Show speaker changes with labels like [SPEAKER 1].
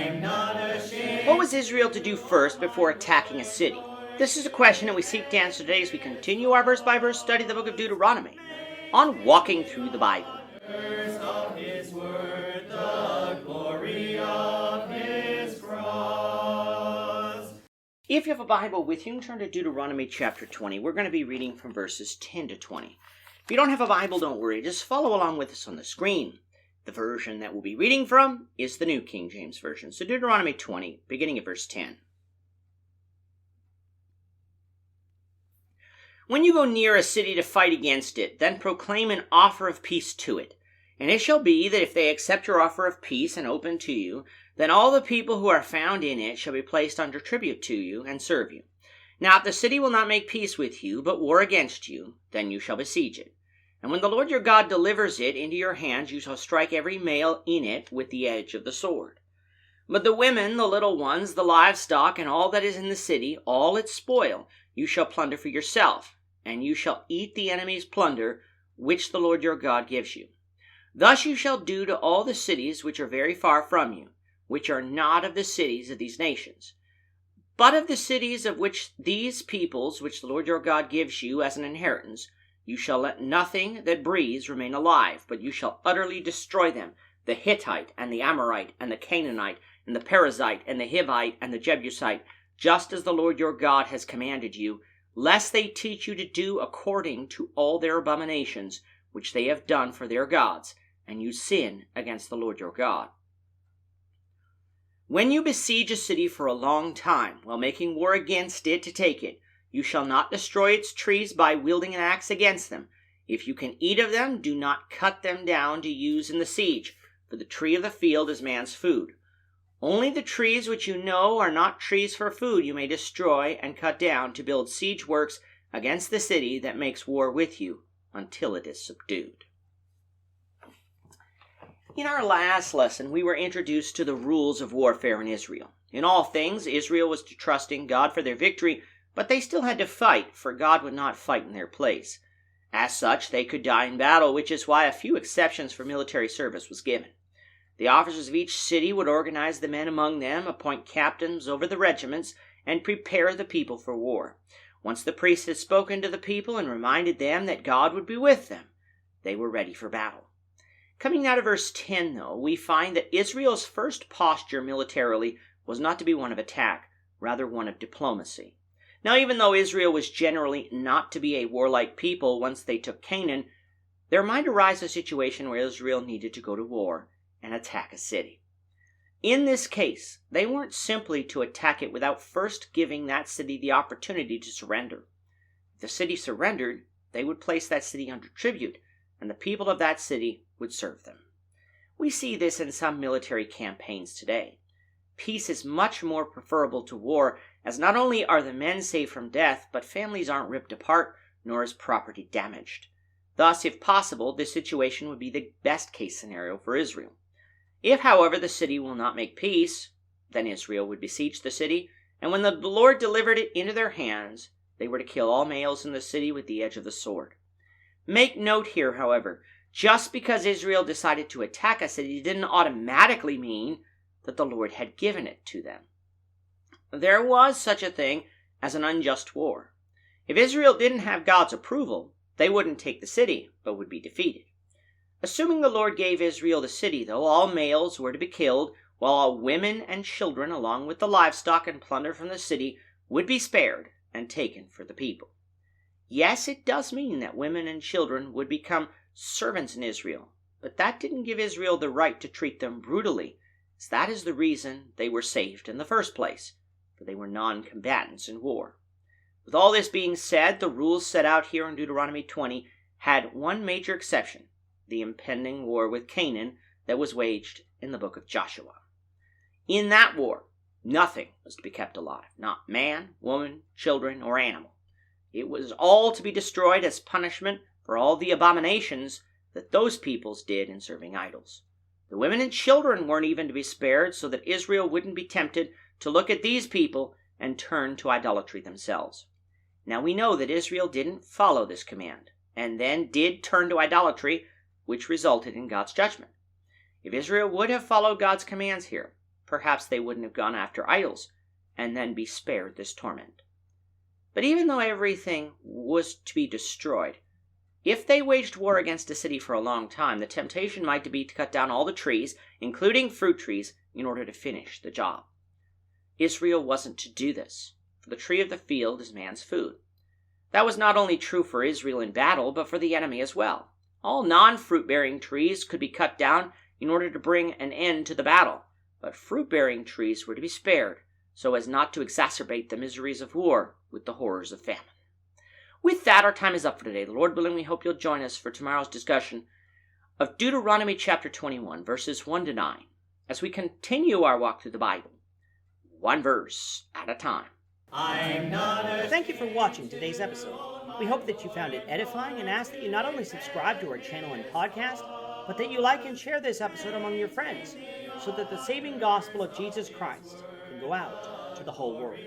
[SPEAKER 1] What was Israel to do first before attacking a city? This is a question that we seek to answer today as we continue our verse-by-verse study of the book of Deuteronomy on walking through the Bible. If you have a Bible with you, turn to Deuteronomy chapter 20. We're going to be reading from verses 10 to 20. If you don't have a Bible, don't worry. Just follow along with us on the screen. The version that we'll be reading from is the New King James Version. So Deuteronomy 20, beginning at verse 10. When you go near a city to fight against it, then proclaim an offer of peace to it. And it shall be that if they accept your offer of peace and open to you, then all the people who are found in it shall be placed under tribute to you and serve you. Now if the city will not make peace with you, but war against you, then you shall besiege it. And when the Lord your God delivers it into your hands, you shall strike every male in it with the edge of the sword. But the women, the little ones, the livestock, and all that is in the city, all its spoil, you shall plunder for yourself, and you shall eat the enemy's plunder, which the Lord your God gives you. Thus you shall do to all the cities which are very far from you, which are not of the cities of these nations, but of the cities of which these peoples, which the Lord your God gives you as an inheritance, you shall let nothing that breathes remain alive, but you shall utterly destroy them, the Hittite, and the Amorite, and the Canaanite, and the Perizzite, and the Hivite, and the Jebusite, just as the Lord your God has commanded you, lest they teach you to do according to all their abominations, which they have done for their gods, and you sin against the Lord your God. When you besiege a city for a long time, while making war against it to take it, you shall not destroy its trees by wielding an axe against them. If you can eat of them, do not cut them down to use in the siege, for the tree of the field is man's food. Only the trees which you know are not trees for food you may destroy and cut down to build siege works against the city that makes war with you until it is subdued. In our last lesson, we were introduced to the rules of warfare in Israel. In all things, Israel was to trust in God for their victory, but they still had to fight, for God would not fight in their place. As such, they could die in battle, which is why a few exceptions for military service was given. The officers of each city would organize the men among them, appoint captains over the regiments, and prepare the people for war. Once the priest had spoken to the people and reminded them that God would be with them, they were ready for battle. Coming now to verse 10, though, we find that Israel's first posture militarily was not to be one of attack, rather one of diplomacy. Now, even though Israel was generally not to be a warlike people once they took Canaan, there might arise a situation where Israel needed to go to war and attack a city. In this case, they weren't simply to attack it without first giving that city the opportunity to surrender. If the city surrendered, they would place that city under tribute, and the people of that city would serve them. We see this in some military campaigns today. Peace is much more preferable to war, as not only are the men saved from death, but families aren't ripped apart, nor is property damaged. Thus, if possible, this situation would be the best case scenario for Israel. If, however, the city will not make peace, then Israel would besiege the city, and when the Lord delivered it into their hands, they were to kill all males in the city with the edge of the sword. Make note here, however, just because Israel decided to attack a city didn't automatically mean that the Lord had given it to them. There was such a thing as an unjust war. If Israel didn't have God's approval, they wouldn't take the city, but would be defeated. Assuming the Lord gave Israel the city, though, all males were to be killed, while all women and children, along with the livestock and plunder from the city, would be spared and taken for the people. Yes, it does mean that women and children would become servants in Israel, but that didn't give Israel the right to treat them brutally, as that is the reason they were saved in the first place, for they were non-combatants in war. With all this being said, the rules set out here in Deuteronomy 20 had one major exception, the impending war with Canaan that was waged in the book of Joshua. In that war, nothing was to be kept alive, not man, woman, children, or animal. It was all to be destroyed as punishment for all the abominations that those peoples did in serving idols. The women and children weren't even to be spared, so that Israel wouldn't be tempted to look at these people and turn to idolatry themselves. Now we know that Israel didn't follow this command, and then did turn to idolatry, which resulted in God's judgment. If Israel would have followed God's commands here, perhaps they wouldn't have gone after idols and then be spared this torment. But even though everything was to be destroyed, if they waged war against a city for a long time, the temptation might be to cut down all the trees, including fruit trees, in order to finish the job. Israel wasn't to do this, for the tree of the field is man's food. That was not only true for Israel in battle, but for the enemy as well. All non-fruit-bearing trees could be cut down in order to bring an end to the battle, but fruit-bearing trees were to be spared, so as not to exacerbate the miseries of war with the horrors of famine. With that, our time is up for today. The Lord willing, we hope you'll join us for tomorrow's discussion of Deuteronomy chapter 21, verses 1 to 9, as we continue our walk through the Bible, one verse at a time.
[SPEAKER 2] Thank you for watching today's episode. We hope that you found it edifying and ask that you not only subscribe to our channel and podcast, but that you like and share this episode among your friends, so that the saving gospel of Jesus Christ can go out to the whole world.